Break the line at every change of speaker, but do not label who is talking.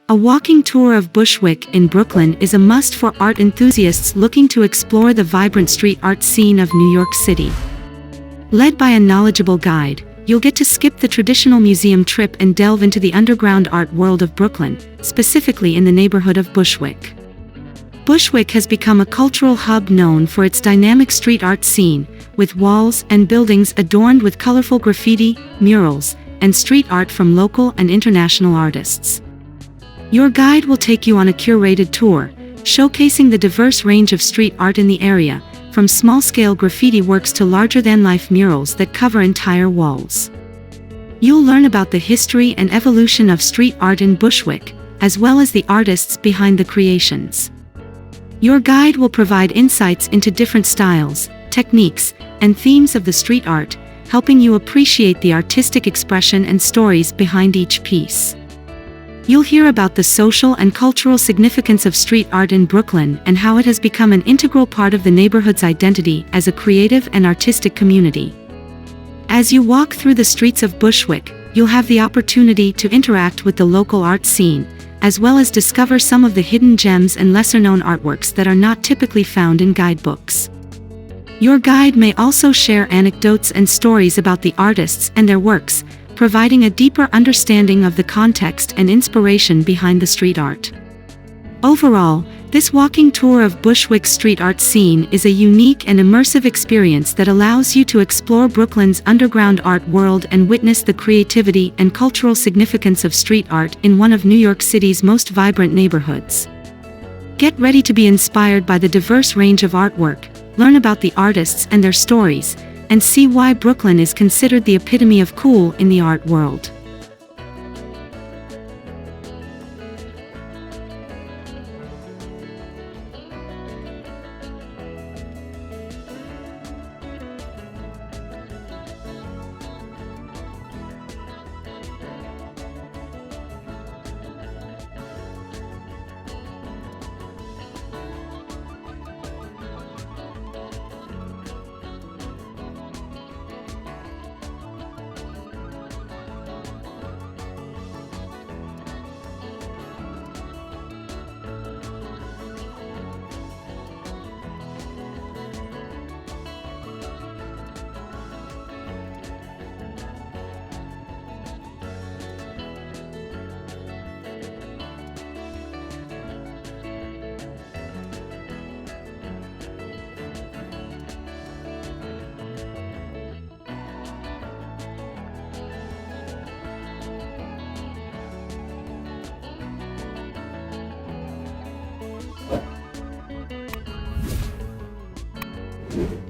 A walking tour of Bushwick in Brooklyn is a must for art enthusiasts looking to explore the vibrant street art scene of New York City. Led by a knowledgeable guide, you'll get to skip the traditional museum trip and delve into the underground art world of Brooklyn, specifically in the neighborhood of Bushwick. Bushwick has become a cultural hub known for its dynamic street art scene, with walls and buildings adorned with colorful graffiti, murals, and street art from local and international artists. Your guide will take you on a curated tour, showcasing the diverse range of street art in the area, from small-scale graffiti works to larger-than-life murals that cover entire walls. You'll learn about the history and evolution of street art in Bushwick, as well as the artists behind the creations. Your guide will provide insights into different styles, techniques, and themes of the street art, helping you appreciate the artistic expression and stories behind each piece. You'll hear about the social and cultural significance of street art in Brooklyn and how it has become an integral part of the neighborhood's identity as a creative and artistic community. As you walk through the streets of Bushwick, you'll have the opportunity to interact with the local art scene, as well as discover some of the hidden gems and lesser-known artworks that are not typically found in guidebooks. Your guide may also share anecdotes and stories about the artists and their works, providing a deeper understanding of the context and inspiration behind the street art. Overall, this walking tour of Bushwick's street art scene is a unique and immersive experience that allows you to explore Brooklyn's underground art world and witness the creativity and cultural significance of street art in one of New York City's most vibrant neighborhoods. Get ready to be inspired by the diverse range of artwork, learn about the artists and their stories, and see why Brooklyn is considered the epitome of cool in the art world.
You